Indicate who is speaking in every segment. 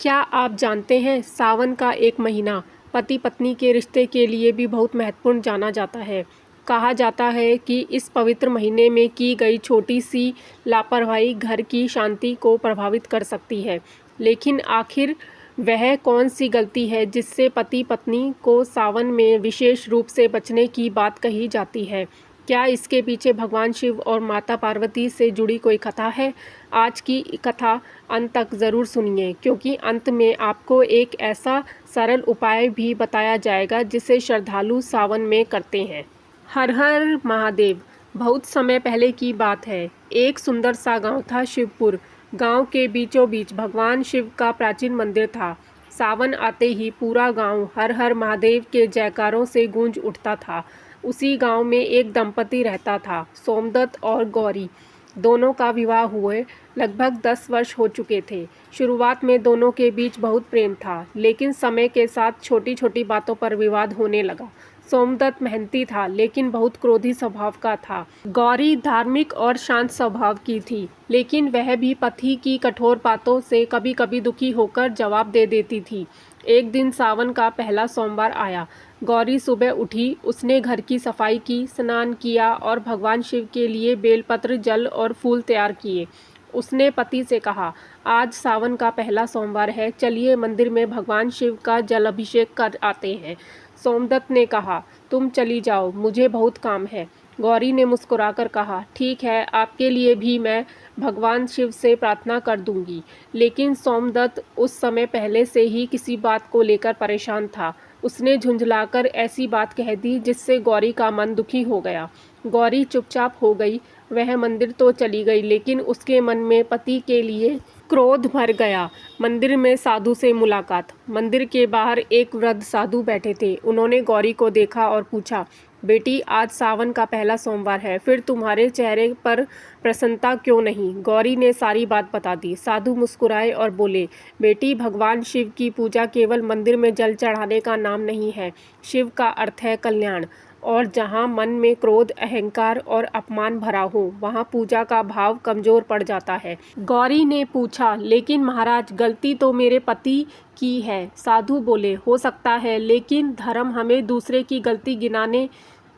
Speaker 1: क्या आप जानते हैं सावन का एक महीना पति पत्नी के रिश्ते के लिए भी बहुत महत्वपूर्ण जाना जाता है। कहा जाता है कि इस पवित्र महीने में की गई छोटी सी लापरवाही घर की शांति को प्रभावित कर सकती है। लेकिन आखिर वह कौन सी गलती है जिससे पति पत्नी को सावन में विशेष रूप से बचने की बात कही जाती है? क्या इसके पीछे भगवान शिव और माता पार्वती से जुड़ी कोई कथा है? आज की कथा अंत तक ज़रूर सुनिए, क्योंकि अंत में आपको एक ऐसा सरल उपाय भी बताया जाएगा जिसे श्रद्धालु सावन में करते हैं। हर हर महादेव। बहुत समय पहले की बात है। एक सुंदर सा गांव था शिवपुर। गांव के बीचों बीच भगवान शिव का प्राचीन मंदिर था। सावन आते ही पूरा गांव हर हर महादेव के जयकारों से गूंज उठता था। उसी गांव में एक दंपति रहता था, सोमदत्त और गौरी। दोनों का विवाह हुए लगभग 10 वर्ष हो चुके थे। शुरुआत में दोनों के बीच बहुत प्रेम था, लेकिन समय के साथ छोटी छोटी बातों पर विवाद होने लगा। सोमदत्त मेहनती था, लेकिन बहुत क्रोधी स्वभाव का था। गौरी धार्मिक और शांत स्वभाव की थी, लेकिन वह भी पति की कठोर बातों से कभी कभी दुखी होकर जवाब दे देती थी। एक दिन सावन का पहला सोमवार आया। गौरी सुबह उठी, उसने घर की सफाई की, स्नान किया और भगवान शिव के लिए बेलपत्र, जल और फूल तैयार किए। उसने पति से कहा, आज सावन का पहला सोमवार है, चलिए मंदिर में भगवान शिव का जल अभिषेक कर आते हैं। सोमदत्त ने कहा, तुम चली जाओ, मुझे बहुत काम है। गौरी ने मुस्कुराकर कहा, ठीक है, आपके लिए भी मैं भगवान शिव से प्रार्थना कर दूंगी। लेकिन सोमदत्त उस समय पहले से ही किसी बात को लेकर परेशान था। उसने झुंझलाकर ऐसी बात कह दी जिससे गौरी का मन दुखी हो गया। गौरी चुपचाप हो गई। वह मंदिर तो चली गई, लेकिन उसके मन में पति के लिए क्रोध भर गया। मंदिर में साधु से मुलाकात। मंदिर के बाहर एक वृद्ध साधु बैठे थे। उन्होंने गौरी को देखा और पूछा, बेटी, आज सावन का पहला सोमवार है, फिर तुम्हारे चेहरे पर प्रसन्नता क्यों नहीं? गौरी ने सारी बात बता दी। साधु मुस्कुराए और बोले, बेटी, भगवान शिव की पूजा केवल मंदिर में जल चढ़ाने का नाम नहीं है। शिव का अर्थ है कल्याण, और जहाँ मन में क्रोध, अहंकार और अपमान भरा हो, वहाँ पूजा का भाव कमजोर पड़ जाता है। गौरी ने पूछा, लेकिन महाराज, गलती तो मेरे पति की है। साधु बोले, हो सकता है, लेकिन धर्म हमें दूसरे की गलती गिनाने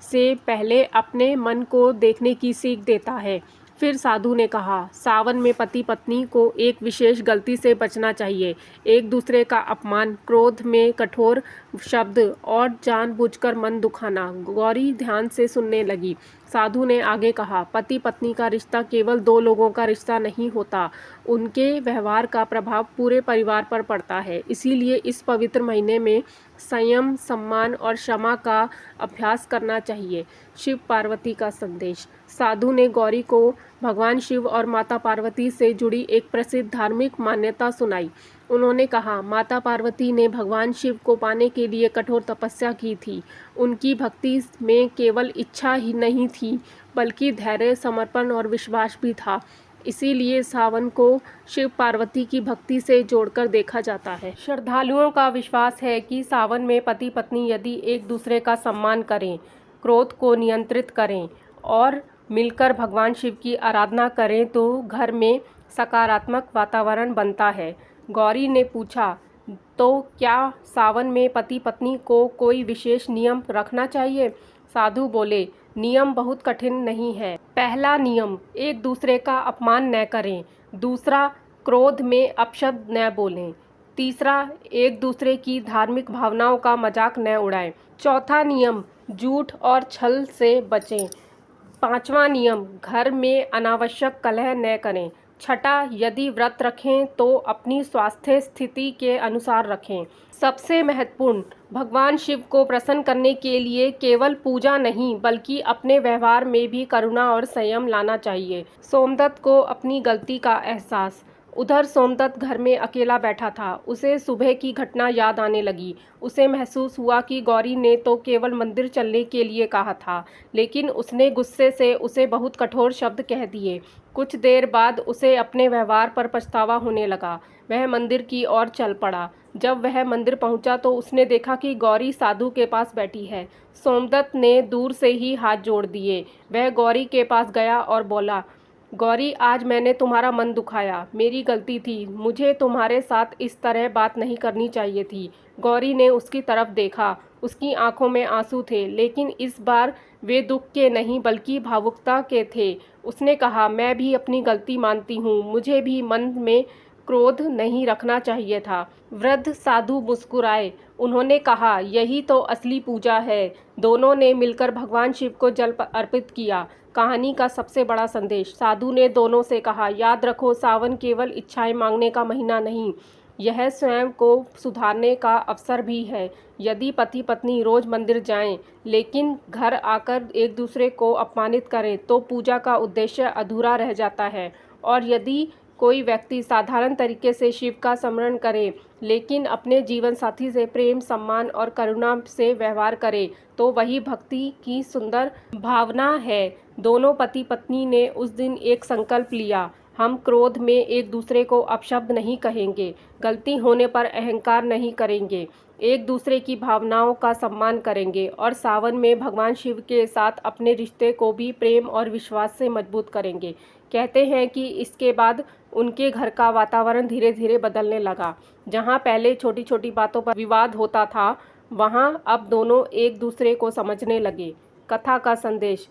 Speaker 1: से पहले अपने मन को देखने की सीख देता है। फिर साधु ने कहा, सावन में पति पत्नी को एक विशेष गलती से बचना चाहिए, एक दूसरे का अपमान, क्रोध में कठोर शब्द और जानबूझकर मन दुखाना। गौरी ध्यान से सुनने लगी। साधु ने आगे कहा, पति पत्नी का रिश्ता केवल दो लोगों का रिश्ता नहीं होता, उनके व्यवहार का प्रभाव पूरे परिवार पर पड़ता है। इसीलिए इस पवित्र महीने में संयम, सम्मान और क्षमा का अभ्यास करना चाहिए। शिव पार्वती का संदेश। साधु ने गौरी को भगवान शिव और माता पार्वती से जुड़ी एक प्रसिद्ध धार्मिक मान्यता सुनाई। उन्होंने कहा, माता पार्वती ने भगवान शिव को पाने के लिए कठोर तपस्या की थी। उनकी भक्ति में केवल इच्छा ही नहीं थी, बल्कि धैर्य, समर्पण और विश्वास भी था। इसीलिए सावन को शिव पार्वती की भक्ति से जोड़कर देखा जाता है। श्रद्धालुओं का विश्वास है कि सावन में पति पत्नी यदि एक दूसरे का सम्मान करें, क्रोध को नियंत्रित करें और मिलकर भगवान शिव की आराधना करें तो घर में सकारात्मक वातावरण बनता है। गौरी ने पूछा, तो क्या सावन में पति पत्नी को कोई विशेष नियम रखना चाहिए? साधु बोले, नियम बहुत कठिन नहीं है। पहला नियम, एक दूसरे का अपमान न करें। दूसरा, क्रोध में अपशब्द न बोलें। तीसरा, एक दूसरे की धार्मिक भावनाओं का मजाक न उड़ाएं। चौथा नियम, झूठ और छल से बचें। पांचवा नियम, घर में अनावश्यक कलह न करें। छठा, यदि व्रत रखें तो अपनी स्वास्थ्य स्थिति के अनुसार रखें। सबसे महत्वपूर्ण, भगवान शिव को प्रसन्न करने के लिए केवल पूजा नहीं, बल्कि अपने व्यवहार में भी करुणा और संयम लाना चाहिए। सोमदत्त को अपनी गलती का एहसास। उधर सोमदत्त घर में अकेला बैठा था। उसे सुबह की घटना याद आने लगी। उसे महसूस हुआ कि गौरी ने तो केवल मंदिर चलने के लिए कहा था, लेकिन उसने गुस्से से उसे बहुत कठोर शब्द कह दिए। कुछ देर बाद उसे अपने व्यवहार पर पछतावा होने लगा। वह मंदिर की ओर चल पड़ा। जब वह मंदिर पहुंचा तो उसने देखा कि गौरी साधु के पास बैठी है। सोमदत्त ने दूर से ही हाथ जोड़ दिए। वह गौरी के पास गया और बोला, गौरी, आज मैंने तुम्हारा मन दुखाया, मेरी गलती थी, मुझे तुम्हारे साथ इस तरह बात नहीं करनी चाहिए थी। गौरी ने उसकी तरफ देखा, उसकी आंखों में आंसू थे, लेकिन इस बार वे दुख के नहीं बल्कि भावुकता के थे। उसने कहा, मैं भी अपनी गलती मानती हूँ, मुझे भी मन में क्रोध नहीं रखना चाहिए था। वृद्ध साधु मुस्कुराए। उन्होंने कहा, यही तो असली पूजा है। दोनों ने मिलकर भगवान शिव को जल अर्पित किया। कहानी का सबसे बड़ा संदेश। साधु ने दोनों से कहा, याद रखो, सावन केवल इच्छाएं मांगने का महीना नहीं, यह स्वयं को सुधारने का अवसर भी है। यदि पति पत्नी रोज मंदिर जाएं, लेकिन घर आकर एक दूसरे को अपमानित करें, तो पूजा का उद्देश्य अधूरा रह जाता है। और यदि कोई व्यक्ति साधारण तरीके से शिव का स्मरण करे, लेकिन अपने जीवन साथी से प्रेम, सम्मान और करुणा से व्यवहार करे, तो वही भक्ति की सुंदर भावना है। दोनों पति पत्नी ने उस दिन एक संकल्प लिया, हम क्रोध में एक दूसरे को अपशब्द नहीं कहेंगे, गलती होने पर अहंकार नहीं करेंगे, एक दूसरे की भावनाओं का सम्मान करेंगे और सावन में भगवान शिव के साथ अपने रिश्ते को भी प्रेम और विश्वास से मजबूत करेंगे। कहते हैं कि इसके बाद उनके घर का वातावरण धीरे धीरे बदलने लगा। जहाँ पहले छोटी छोटी बातों पर विवाद होता था, वहाँ अब दोनों एक दूसरे को समझने लगे। कथा का संदेश।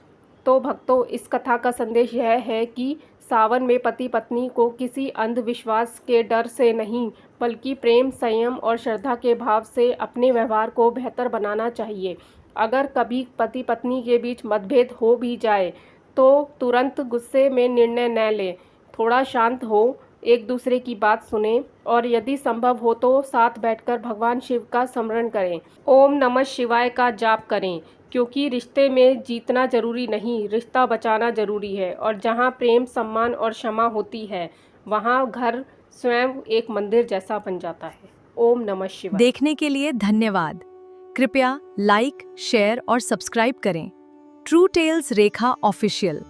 Speaker 1: तो भक्तों, इस कथा का संदेश यह है कि सावन में पति पत्नी को किसी अंधविश्वास के डर से नहीं, बल्कि प्रेम, संयम और श्रद्धा के भाव से अपने व्यवहार को बेहतर बनाना चाहिए। अगर कभी पति पत्नी के बीच मतभेद हो भी जाए, तो तुरंत गुस्से में निर्णय न लें, थोड़ा शांत हो, एक दूसरे की बात सुनें और यदि संभव हो तो साथ बैठकर भगवान शिव का स्मरण करें। ओम नमः शिवाय का जाप करें, क्योंकि रिश्ते में जीतना जरूरी नहीं, रिश्ता बचाना जरूरी है। और जहाँ प्रेम, सम्मान और क्षमा होती है, वहाँ घर स्वयं एक मंदिर जैसा बन जाता है। ओम नमः शिवाय।
Speaker 2: देखने के लिए धन्यवाद। कृपया लाइक, शेयर और सब्सक्राइब करें। ट्रू टेल्स रेखा ऑफिशियल।